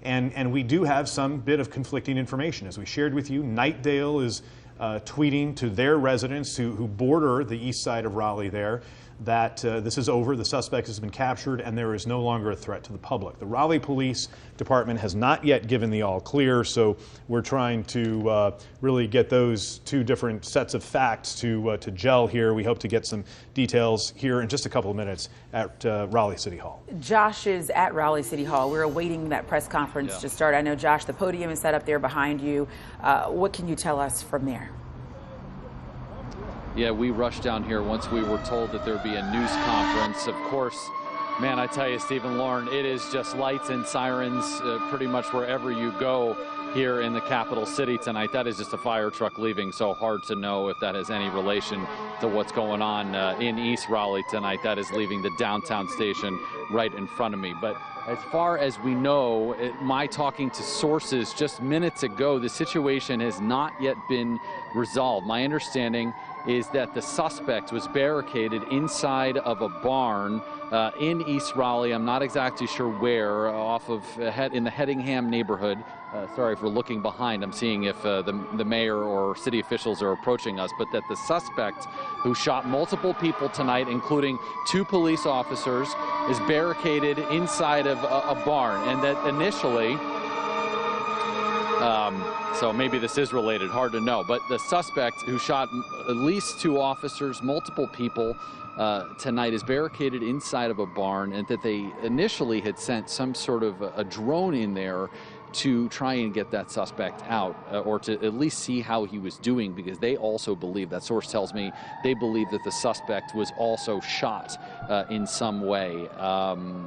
And we do have some bit of conflicting information. As we shared with you, Nightdale is tweeting to their residents who border the east side of Raleigh there that this is over, the suspect has been captured, and there is no longer a threat to the public. The Raleigh Police Department has not yet given the all clear, so we're trying to really get those two different sets of facts to gel here. We hope to get some details here in just a couple of minutes at Raleigh City Hall. Josh is at Raleigh City Hall. We're awaiting that press conference to start. I know, Josh, the podium is set up there behind you. What can you tell us from there? Yeah, we rushed down here once we were told that there'd be a news conference. Of course, man, I tell you, Stephen, Lauren, it is just lights and sirens pretty much wherever you go here in the capital city tonight. That is just a fire truck leaving, so hard to know if that has any relation to what's going on in East Raleigh tonight. That is leaving the downtown station right in front of me. But as far as we know, my talking to sources just minutes ago, the situation has not yet been resolved. My understanding is that the suspect was barricaded inside of a barn in East Raleigh. I'm not exactly sure where, off of in the Hedingham neighborhood. Sorry for looking behind. I'm seeing if the mayor or city officials are approaching us, but that the suspect who shot multiple people tonight, including 2 police officers, is barricaded inside of a barn, and that initially so maybe this is related, hard to know. But the suspect who shot at least 2 officers, multiple people tonight, is barricaded inside of a barn, and that they initially had sent some sort of a drone in there to try and get that suspect out, or to at least see how he was doing, because they also believe, that source tells me, they believe that the suspect was also shot in some way.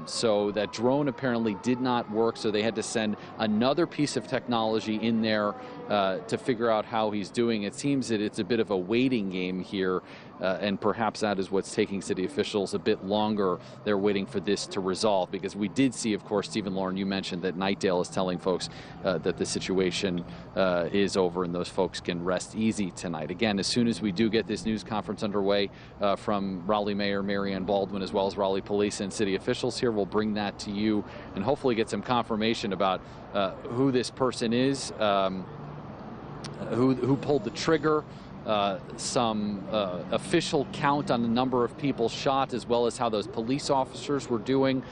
So that drone apparently did not work, so they had to send another piece of technology in there to figure out how he's doing. It seems that it's a bit of a waiting game here, and perhaps that is what's taking city officials a bit longer. They're waiting for this to resolve, because we did see, of course, Stephen, Lauren, you mentioned that Nightdale is telling folks that the situation is over and those folks can rest easy tonight. Again, as soon as we do get this news conference underway from Raleigh Mayor Mary Ann Baldwin, as well as Raleigh Police and city officials here, we'll bring that to you and hopefully get some confirmation about who this person is, who pulled the trigger, some official count on the number of people shot, as well as how those police officers were doing.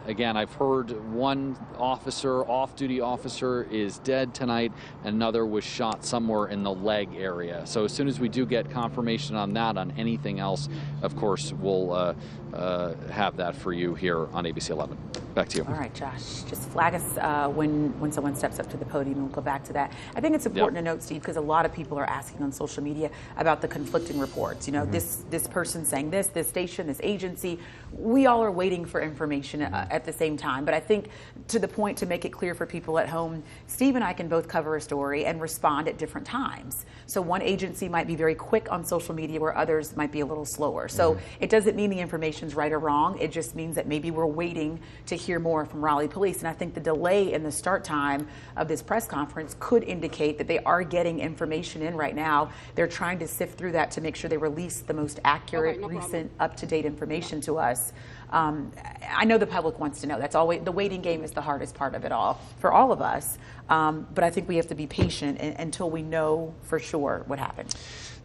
Again, I've heard one officer, off-duty officer, is dead tonight. Another was shot somewhere in the leg area. So as soon as we do get confirmation on that, on anything else, of course, we'll have that for you here on ABC 11. Back to you. All right, Josh, just flag us when someone steps up to the podium, and we'll go back to that. I think it's important to note, Steve, because a lot of people are asking on social media about the conflicting reports. You know, this person saying this station, this agency. We all are waiting for information at the same time. But I think, to the point, to make it clear for people at home, Steve and I can both cover a story and respond at different times. So one agency might be very quick on social media, where others might be a little slower. So it doesn't mean the information's right or wrong. It just means that maybe we're waiting to hear more from Raleigh Police. And I think the delay in the start time of this press conference could indicate that they are getting information in right now. They're trying to sift through that to make sure they release the most accurate, recent, up-to-date information to us. I know the public wants to know. That's always, the waiting game is the hardest part of it all for all of us. But I think we have to be patient until we know for sure what happened.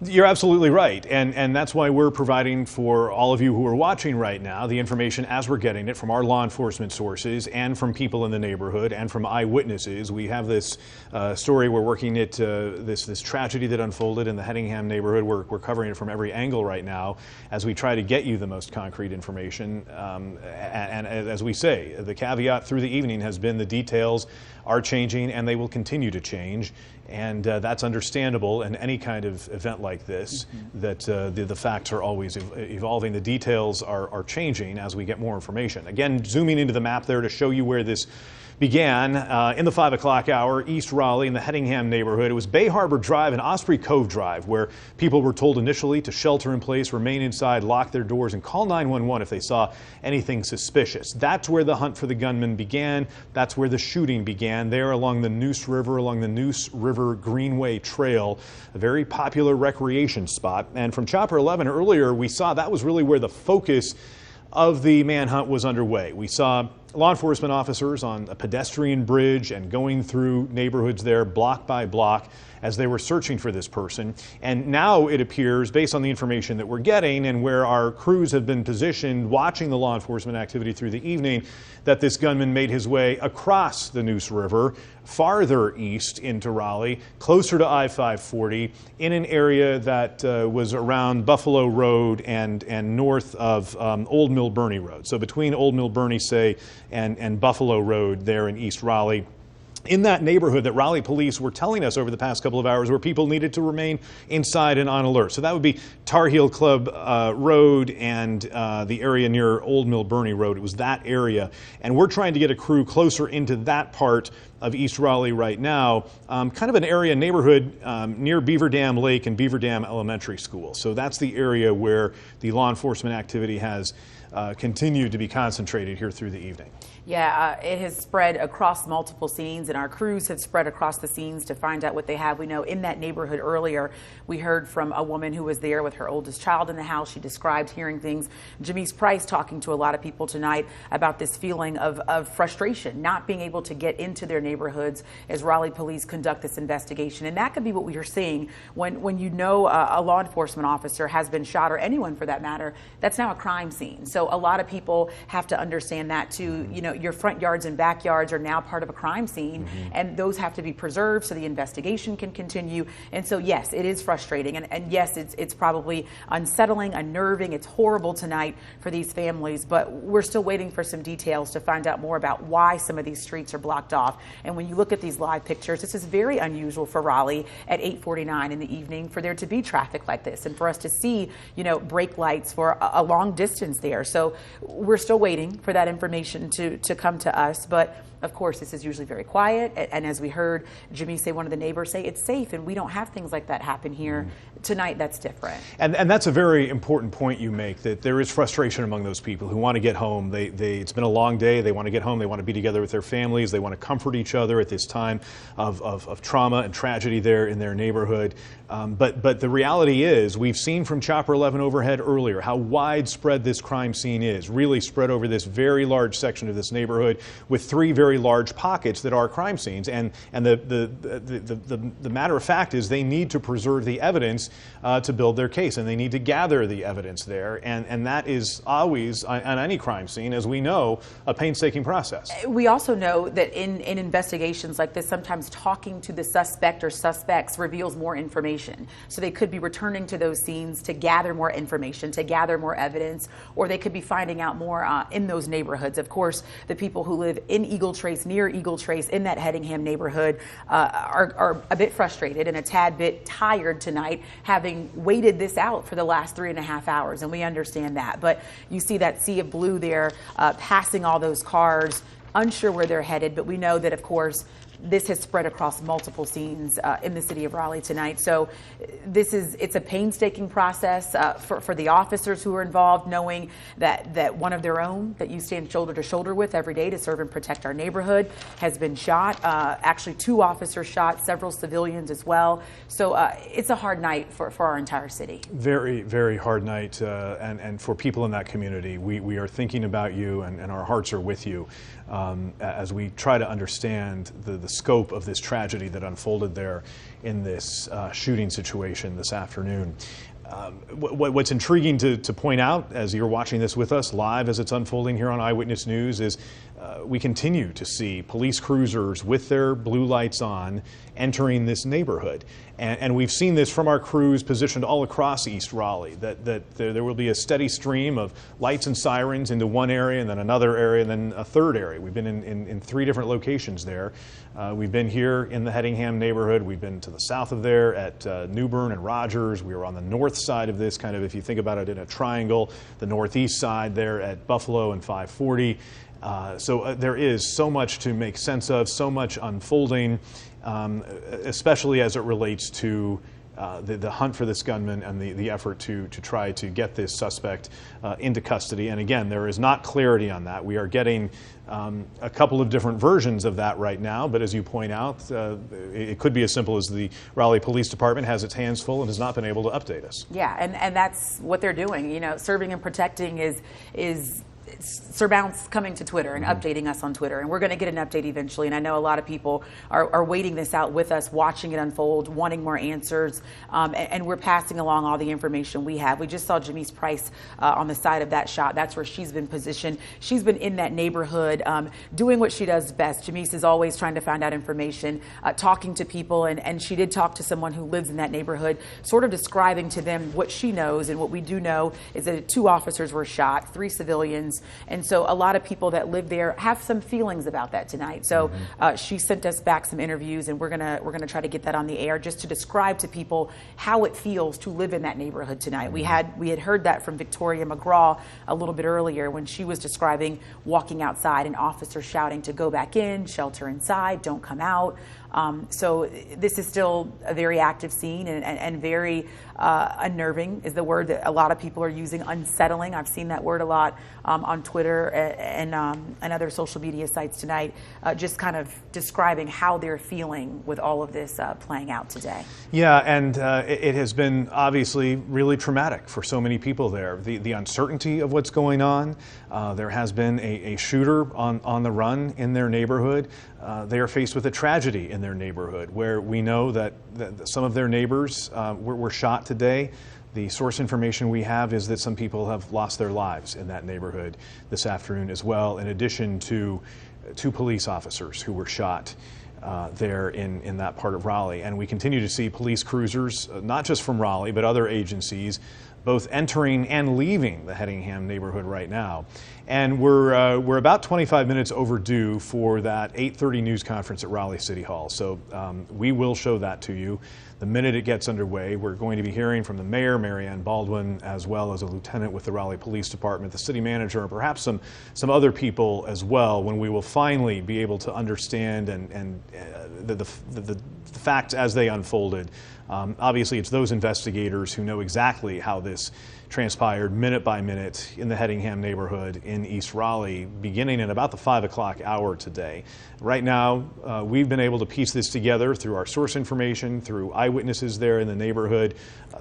You're absolutely right, and that's why we're providing for all of you who are watching right now the information as we're getting it from our law enforcement sources and from people in the neighborhood and from eyewitnesses. We have this story, we're working it, this tragedy that unfolded in the Hedingham neighborhood. We're covering it from every angle right now as we try to get you the most concrete information. And as we say, the caveat through the evening has been the details are changing, and they will continue to change. And that's understandable in any kind of event like this, that the facts are always evolving. The details are changing as we get more information. Again, zooming into the map there to show you where this began in the 5 o'clock hour, East Raleigh in the Hedingham neighborhood. It was Bay Harbor Drive and Osprey Cove Drive, where people were told initially to shelter in place, remain inside, lock their doors, and call 911 if they saw anything suspicious. That's where the hunt for the gunman began. That's where the shooting began, there along the Neuse River, along the Neuse River Greenway Trail, a very popular recreation spot. And from Chopper 11 earlier, we saw that was really where the focus of the manhunt was underway. We saw law enforcement officers on a pedestrian bridge and going through neighborhoods there block by block as they were searching for this person. And now it appears, based on the information that we're getting and where our crews have been positioned watching the law enforcement activity through the evening, that this gunman made his way across the Neuse River, farther east into Raleigh, closer to I-540, in an area that was around Buffalo Road and north of Old Mill Burney Road. So between Old Mill Burney, say, and Buffalo Road there in East Raleigh. In that neighborhood that Raleigh police were telling us over the past couple of hours where people needed to remain inside and on alert. So that would be Tar Heel Club Road and the area near Old Mill Burney Road. It was that area. And we're trying to get a crew closer into that part of East Raleigh right now, kind of an area neighborhood near Beaver Dam Lake and Beaver Dam Elementary School. So that's the area where the law enforcement activity has continued to be concentrated here through the evening. Yeah, it has spread across multiple scenes, and our crews have spread across the scenes to find out what they have. We know in that neighborhood earlier, we heard from a woman who was there with her oldest child in the house. She described hearing things. Jamise Price talking to a lot of people tonight about this feeling of frustration, not being able to get into their neighborhoods as Raleigh police conduct this investigation. And that could be what we are seeing when you know a law enforcement officer has been shot, or anyone for that matter. That's now a crime scene. So a lot of people have to understand that too. You know, your front yards and backyards are now part of a crime scene, and those have to be preserved so the investigation can continue. And so, yes, it is frustrating, and yes, it's probably unsettling, unnerving. It's horrible tonight for these families, but we're still waiting for some details to find out more about why some of these streets are blocked off. And when you look at these live pictures, this is very unusual for Raleigh at 8:49 in the evening for there to be traffic like this, and for us to see, you know, brake lights for a long distance there. So we're still waiting for that information to come to us, but of course this is usually very quiet, and as we heard Jimmy say, one of the neighbors say, it's safe, and we don't have things like that happen here. Tonight that's different. And that's a very important point you make, that there is frustration among those people who want to get home. It's been a long day, they want to get home, they want to be together with their families, they want to comfort each other at this time of trauma and tragedy there in their neighborhood. But the reality is, we've seen from Chopper 11 overhead earlier how widespread this crime scene is, really spread over this very large section of this neighborhood with three very large pockets that are crime scenes. And the matter of fact is, they need to preserve the evidence to build their case, and they need to gather the evidence there. And that is always, on any crime scene, as we know, a painstaking process. We also know that in investigations like this, sometimes talking to the suspect or suspects reveals more information. So they could be returning to those scenes to gather more information, to gather more evidence, or they could be finding out more in those neighborhoods. Of course, the people who live in Eagle Trace, near Eagle Trace, in that Hedingham neighborhood are a bit frustrated and a tad bit tired tonight, having waited this out for the last 3.5 hours, and we understand that. But you see that sea of blue there, passing all those cars, unsure where they're headed, but we know that, of course, this has spread across multiple scenes in the city of Raleigh tonight. So it's a painstaking process for the officers who are involved, knowing that one of their own that you stand shoulder to shoulder with every day to serve and protect our neighborhood has been shot. Actually, 2 officers shot, several civilians as well. So it's a hard night for our entire city. Very, very hard night. And for people in that community, we are thinking about you, and our hearts are with you as we try to understand the scope of this tragedy that unfolded there in this shooting situation this afternoon. What's intriguing to point out as you're watching this with us live as it's unfolding here on Eyewitness News is we continue to see police cruisers with their blue lights on entering this neighborhood. And we've seen this from our crews positioned all across East Raleigh, that there will be a steady stream of lights and sirens into one area, and then another area, and then a third area. We've been in 3 different locations there. We've been here in the Hedingham neighborhood. We've been to the south of there at Newbern and Rogers. We were on the north side of this, kind of, if you think about it, in a triangle, the northeast side there at Buffalo and 540. So there is so much to make sense of, so much unfolding, especially as it relates to the hunt for this gunman and the effort to try to get this suspect into custody. And again, there is not clarity on that. We are getting a couple of different versions of that right now, but as you point out, it could be as simple as the Raleigh Police Department has its hands full and has not been able to update us. Yeah, and that's what they're doing. You know, serving and protecting is surmounts coming to Twitter and updating us on Twitter. And we're going to get an update eventually. And I know a lot of people are waiting this out with us, watching it unfold, wanting more answers. And we're passing along all the information we have. We just saw Jamise Price on the side of that shot. That's where she's been positioned. She's been in that neighborhood doing what she does best. Jamise is always trying to find out information, talking to people. And she did talk to someone who lives in that neighborhood, sort of describing to them what she knows. And what we do know is that 2 officers were shot, 3 civilians. And so a lot of people that live there have some feelings about that tonight. So she sent us back some interviews, and we're gonna try to get that on the air just to describe to people how it feels to live in that neighborhood tonight. We had heard that from Victoria McGraw a little bit earlier when she was describing walking outside and officers shouting to go back in, shelter inside, don't come out. So this is still a very active scene and very unnerving is the word that a lot of people are using. Unsettling. I've seen that word a lot on Twitter and other social media sites tonight, just kind of describing how they're feeling with all of this playing out today. Yeah, and it has been obviously really traumatic for so many people there. The uncertainty of what's going on. There has been a shooter on the run in their neighborhood. They are faced with a tragedy in their neighborhood where we know that some of their neighbors were shot today. The source information we have is that some people have lost their lives in that neighborhood this afternoon as well, in addition to 2 police officers who were shot there in that part of Raleigh. And we continue to see police cruisers, not just from Raleigh, but other agencies, both entering and leaving the Hedingham neighborhood right now. And we're about 25 minutes overdue for that 8:30 news conference at Raleigh City Hall. So we will show that to you the minute it gets underway. We're going to be hearing from the mayor, Mary Ann Baldwin, as well as a lieutenant with the Raleigh Police Department, the city manager, and perhaps some other people as well, when we will finally be able to understand the facts as they unfolded. Obviously, it's those investigators who know exactly how this transpired minute by minute in the Hedingham neighborhood in East Raleigh, beginning at about the 5 o'clock hour today. Right now, we've been able to piece this together through our source information, through eyewitnesses there in the neighborhood,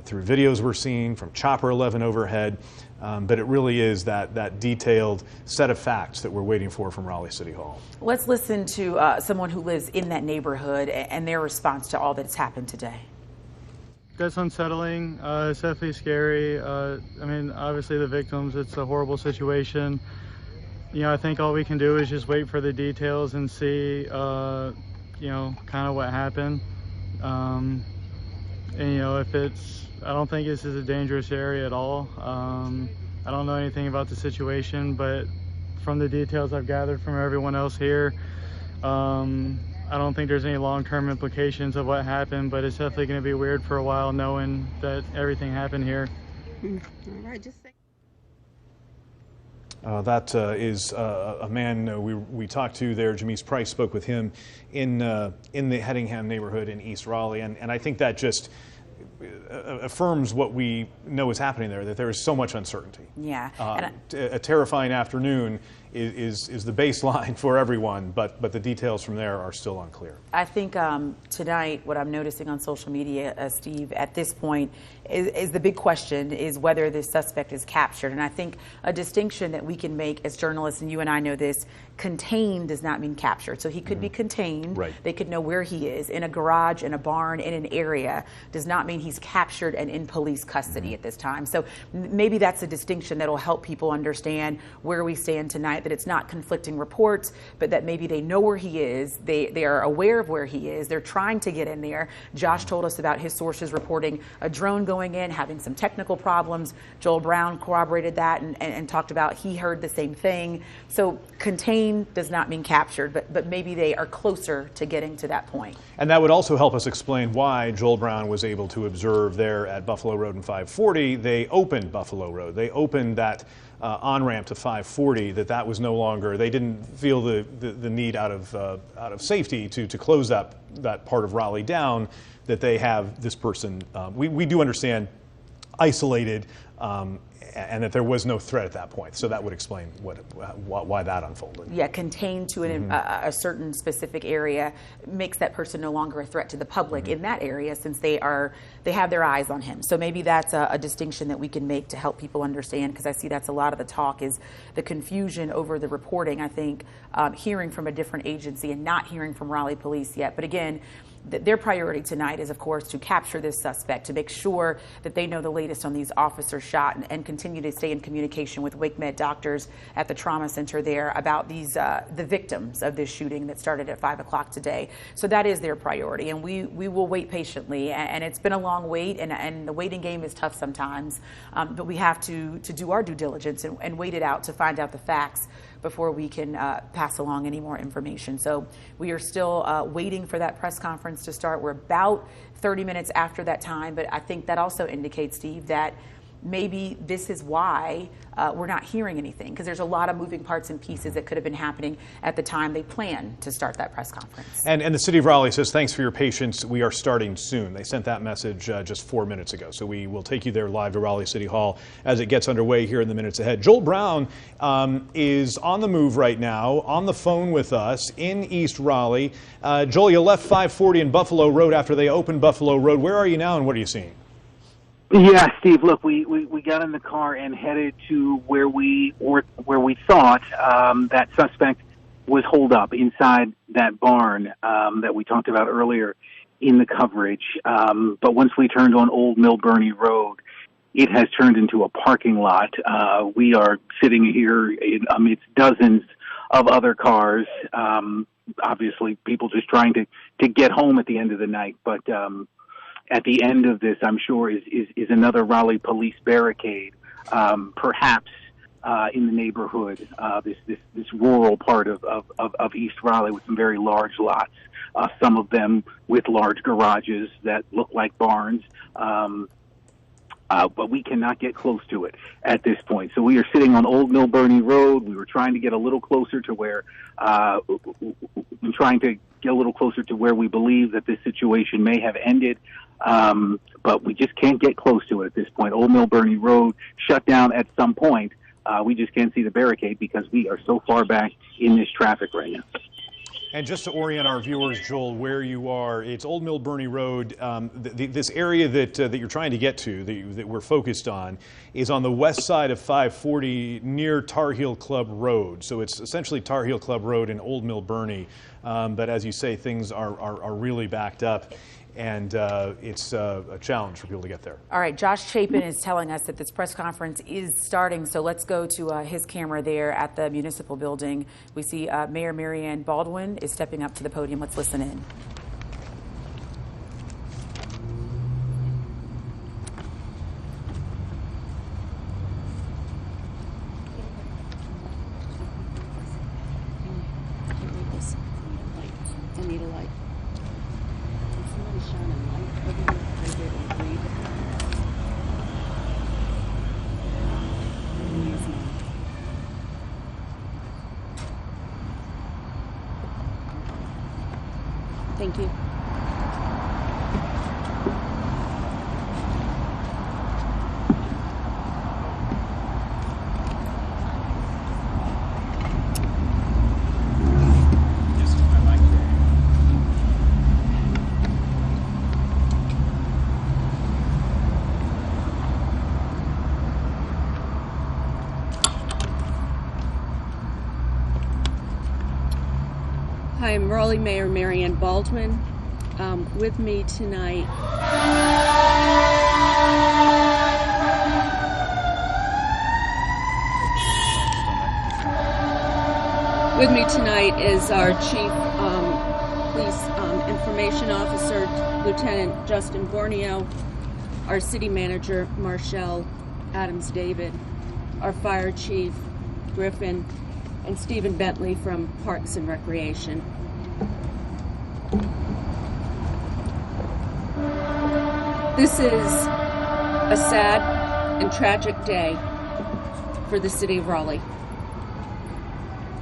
through videos we're seeing from Chopper 11 overhead. But it really is that detailed set of facts that we're waiting for from Raleigh City Hall. Let's listen to someone who lives in that neighborhood and their response to all that's happened today. That's unsettling. It's definitely scary. I mean, obviously the victims, it's a horrible situation. You know, I think all we can do is just wait for the details and see, you know, kind of what happened. And, you know, if it's, I don't think this is a dangerous area at all. I don't know anything about the situation, but from the details I've gathered from everyone else here, I don't think there's any long-term implications of what happened, but it's definitely going to be weird for a while knowing that everything happened here. All right, just say. That is a man we talked to there. Jamise Price spoke with him in the Hedingham neighborhood in East Raleigh, and I think that just affirms what we know is happening there, that there is so much uncertainty. Yeah. A terrifying afternoon is the baseline for everyone, but the details from there are still unclear. I think tonight what I'm noticing on social media, Steve, at this point is the big question is whether this suspect is captured. And I think a distinction that we can make as journalists, and you and I know this, contained does not mean captured. So he could be contained. Right. They could know where he is, in a garage, in a barn, in an area, does not mean he's captured and in police custody at this time. So maybe that's a distinction that'll help people understand where we stand tonight, that it's not conflicting reports, but that maybe they know where he is, they are aware of where he is, they're trying to get in there. Josh told us about his sources reporting a drone going in, having some technical problems. Joel Brown corroborated that and talked about he heard the same thing. So contained does not mean captured, but maybe they are closer to getting to that point. And that would also help us explain why Joel Brown was able to observe there at Buffalo Road and 540. They opened Buffalo Road. They opened that on-ramp to 540, that was no longer, they didn't feel the need out of safety to close that part of Raleigh down, that they have this person, we do understand, isolated and that there was no threat at that point. So that would explain why that unfolded. Yeah, contained to a certain specific area makes that person no longer a threat to the public in that area, since they have their eyes on him. So maybe that's a distinction that we can make to help people understand, because I see that's a lot of the talk, is the confusion over the reporting. I think hearing from a different agency and not hearing from Raleigh police yet. But again, their priority tonight is, of course, to capture this suspect, to make sure that they know the latest on these officers shot, and continue to stay in communication with WakeMed doctors at the trauma center there about these the victims of this shooting that started at 5 o'clock today. So that is their priority, and we will wait patiently. And it's been a long wait, and the waiting game is tough sometimes, but we have to do our due diligence and wait it out to find out the facts before we can pass along any more information. So we are still waiting for that press conference to start. We're about 30 minutes after that time, but I think that also indicates, Steve, that maybe this is why we're not hearing anything, because there's a lot of moving parts and pieces that could have been happening at the time they planned to start that press conference. And the City of Raleigh says, thanks for your patience. We are starting soon. They sent that message just 4 minutes ago. So we will take you there live to Raleigh City Hall as it gets underway here in the minutes ahead. Joel Brown is on the move right now, on the phone with us in East Raleigh. Joel, you left 540 and Buffalo Road after they opened Buffalo Road. Where are you now, and what are you seeing? Yeah, Steve, look, we got in the car and headed to where we thought that suspect was holed up inside that barn that we talked about earlier in the coverage. But once we turned on Old Mill Burney Road, it has turned into a parking lot. We are sitting here amidst dozens of other cars, obviously people just trying to get home at the end of the night. But at the end of this, I'm sure, is another Raleigh police barricade, perhaps in the neighborhood, this rural part of East Raleigh with some very large lots, some of them with large garages that look like barns. But we cannot get close to it at this point. So we are sitting on Old Mill Burney Road. We were trying to get a little closer to where we believe that this situation may have ended. But we just can't get close to it at this point. Old Mill Burney Road shut down at some point. We just can't see the barricade because we are so far back in this traffic right now. And just to orient our viewers, Joel, where you are, it's Old Mill Burney Road. This area that you're trying to get to, that we're focused on, is on the west side of 540 near Tar Heel Club Road. So it's essentially Tar Heel Club Road in Old Mill Burney. But as you say, things are really backed up. And it's a challenge for people to get there. All right, Josh Chapin is telling us that this press conference is starting, so let's go to his camera there at the municipal building. We see Mayor Marianne Baldwin is stepping up to the podium. Let's listen in. I need a light. Thank you. Hi, I'm Raleigh Mayor Marianne Baldwin. With me tonight is our Chief Police Information Officer, Lieutenant Justin Borneo, our City Manager, Marshall Adams-David, our Fire Chief, Griffin, and Stephen Bentley from Parks and Recreation. This is a sad and tragic day for the City of Raleigh.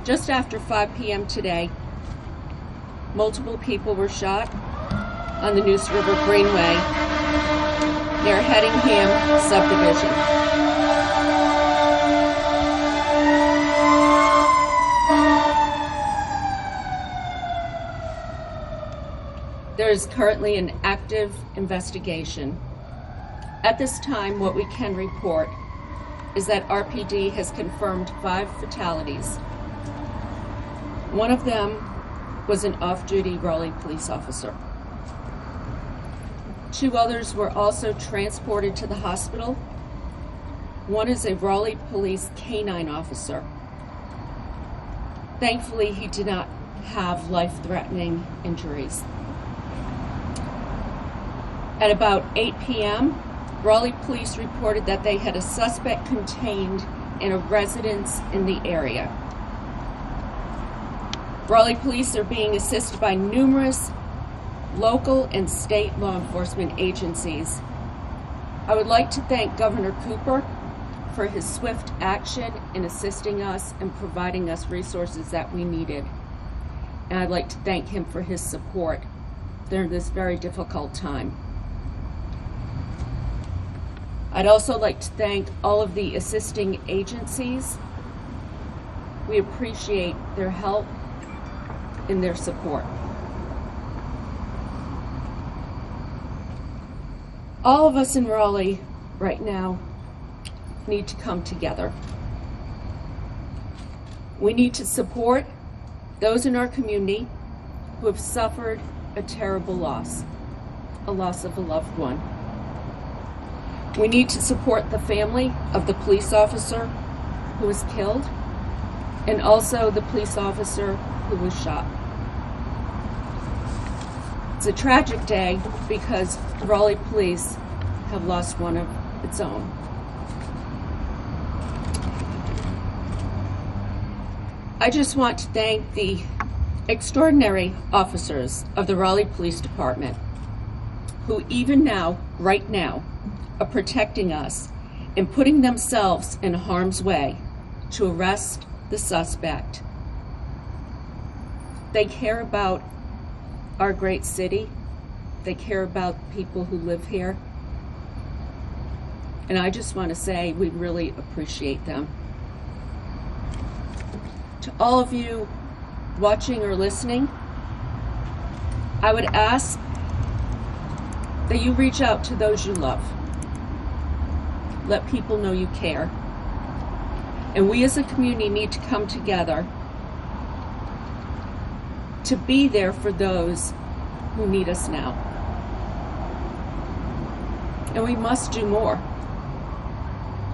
Just after 5 p.m. today, multiple people were shot on the Neuse River Greenway near Hedingham subdivision. There is currently an active investigation. At this time, what we can report is that RPD has confirmed 5 fatalities. One of them was an off-duty Raleigh police officer. 2 others were also transported to the hospital. One is a Raleigh police canine officer. Thankfully, he did not have life-threatening injuries. At about 8 p.m., Raleigh police reported that they had a suspect contained in a residence in the area. Raleigh police are being assisted by numerous local and state law enforcement agencies. I would like to thank Governor Cooper for his swift action in assisting us and providing us resources that we needed. And I'd like to thank him for his support during this very difficult time. I'd also like to thank all of the assisting agencies. We appreciate their help and their support. All of us in Raleigh right now need to come together. We need to support those in our community who have suffered a terrible loss, a loss of a loved one. We need to support the family of the police officer who was killed and also the police officer who was shot. It's a tragic day because Raleigh police have lost one of its own. I just want to thank the extraordinary officers of the Raleigh Police Department who even now, right now, are protecting us and putting themselves in harm's way to arrest the suspect. They care about our great city. They care about people who live here. And I just want to say we really appreciate them. To all of you watching or listening, I would ask that you reach out to those you love. Let people know you care. And we as a community need to come together to be there for those who need us now. And we must do more.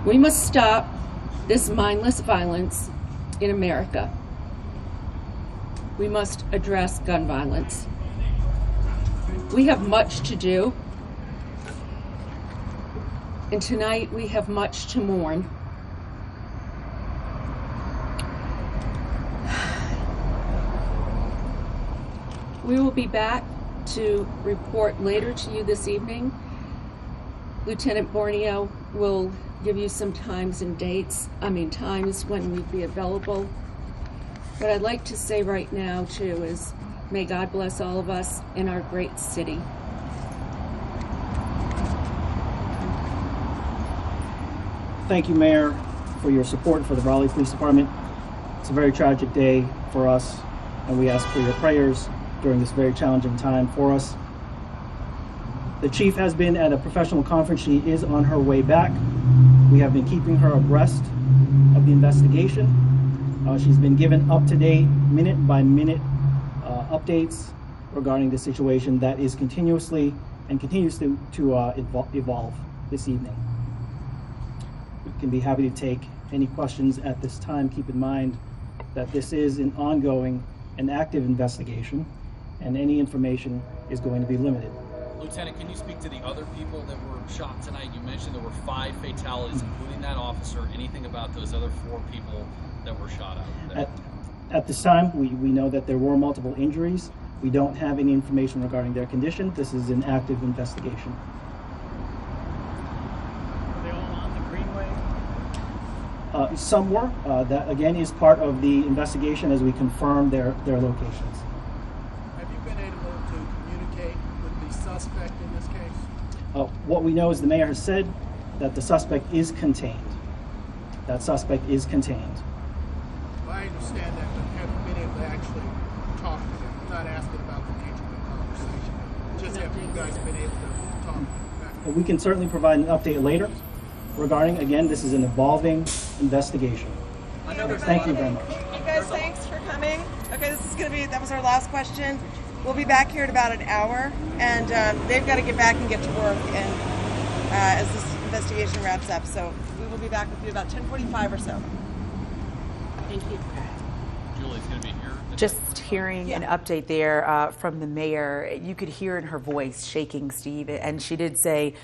We must stop this mindless violence in America. We must address gun violence. We have much to do. And tonight we have much to mourn. We will be back to report later to you this evening. Lieutenant Borneo will give you some times when we'd be available. What I'd like to say right now too is may God bless all of us in our great city. Thank you, Mayor, for your support for the Raleigh Police Department. It's a very tragic day for us, and we ask for your prayers during this very challenging time for us. The chief has been at a professional conference. She is on her way back. We have been keeping her abreast of the investigation. She's been given up-to-date, minute-by-minute updates regarding the situation that is continues to evolve this evening. We can be happy to take any questions at this time. Keep in mind that this is an ongoing and active investigation, and any information is going to be limited. Lieutenant, can you speak to the other people that were shot tonight? You mentioned there were 5 fatalities, including that officer. Anything about those other 4 people that were shot out? At this time, we know that there were multiple injuries. We don't have any information regarding their condition. This is an active investigation. Are they all on the Greenway? Some were. That again is part of the investigation as we confirm their locations. Have you been able to communicate with the suspect in this case? What we know is the mayor has said that the suspect is contained. That suspect is contained. Well, I understand that, but have you been able to actually talk to them? I'm not asking about the nature of the conversation. you guys been able to talk back? We can certainly provide an update later regarding, again, this is an evolving investigation. Thank you very much. Hey guys, thanks for coming. Okay, that was our last question. We'll be back here in about an hour, and they've got to get back and get to work and as this investigation wraps up. So we will be back with you about 10:45 or so. Thank you. Julie's going to be here. Just hearing an update there from the mayor, you could hear in her voice shaking, Steve, and she did say,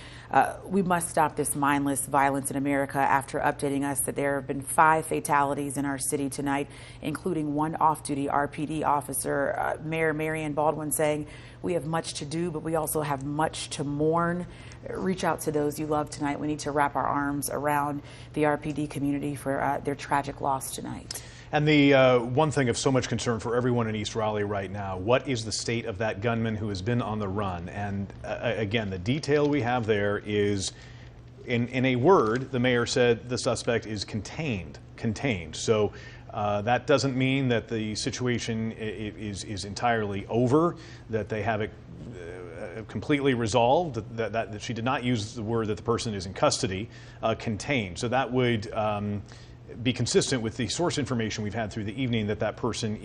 we must stop this mindless violence in America, after updating us that there have been 5 fatalities in our city tonight, including 1 off-duty RPD officer. Mayor Marianne Baldwin saying, we have much to do, but we also have much to mourn. Reach out to those you love tonight. We need to wrap our arms around the RPD community for their tragic loss tonight. And the one thing of so much concern for everyone in East Raleigh right now, what is the state of that gunman who has been on the run? And again, the detail we have there is, in a word, the mayor said the suspect is contained. So that doesn't mean that the situation is entirely over, that they have it completely resolved, that she did not use the word that the person is in custody, contained. So that would be consistent with the source information we've had through the evening, that person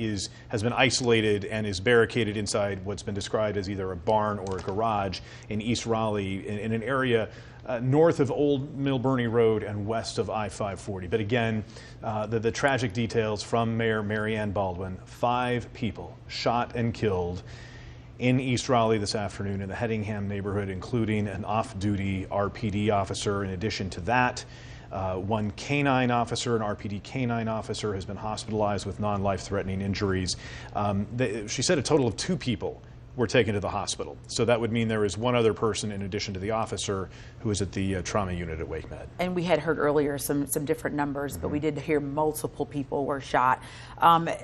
has been isolated and is barricaded inside what's been described as either a barn or a garage in East Raleigh, in an area north of Old Mill Burney Road and west of I-540. But again, the tragic details from Mayor Marianne Baldwin: 5 people shot and killed in East Raleigh this afternoon in the Hedingham neighborhood, including an off-duty RPD officer. In addition to that, 1 canine officer, an RPD canine officer, has been hospitalized with non-life-threatening injuries. She said a total of 2 people were taken to the hospital. So that would mean there is 1 other person in addition to the officer who is at the trauma unit at WakeMed. And we had heard earlier some different numbers, but we did hear multiple people were shot.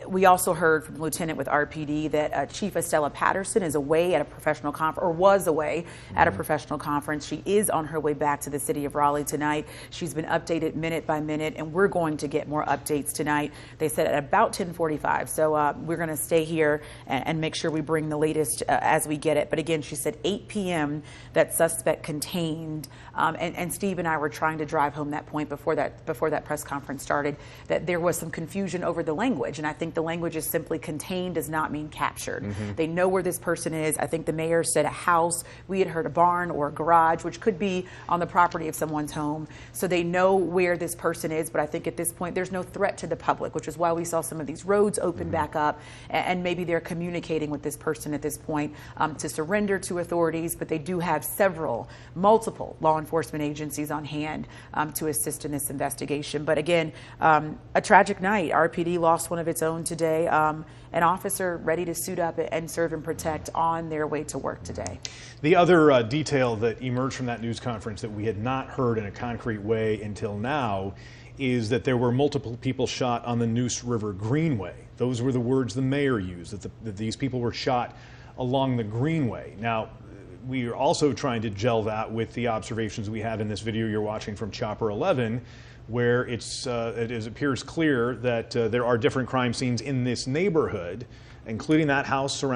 We also heard from the lieutenant with RPD that Chief Estella Patterson is away at a professional conference, or was away at a professional conference. She is on her way back to the city of Raleigh tonight. She's been updated minute by minute, and we're going to get more updates tonight. They said at about 10:45. So we're going to stay here and make sure we bring the latest as we get it. But again, she said 8 p.m. that suspect contained. And Steve and I were trying to drive home that point before that press conference started, that there was some confusion over the language. And I think the language is simply contained does not mean captured. They know where this person is. I think the mayor said a house. We had heard a barn or a garage, which could be on the property of someone's home. So they know where this person is. But I think at this point, there's no threat to the public, which is why we saw some of these roads open back up. And maybe they're communicating with this person at this point to surrender to authorities. But they do have multiple law enforcement agencies on hand to assist in this investigation. But again, a tragic night. RPD lost one of its own today. An officer ready to suit up and serve and protect on their way to work today. The other detail that emerged from that news conference that we had not heard in a concrete way until now is that there were multiple people shot on the Neuse River Greenway. Those were the words the mayor used, that these people were shot along the Greenway. Now, we are also trying to gel that with the observations we have in this video you're watching from Chopper 11, where it appears clear that there are different crime scenes in this neighborhood, including that house surrounded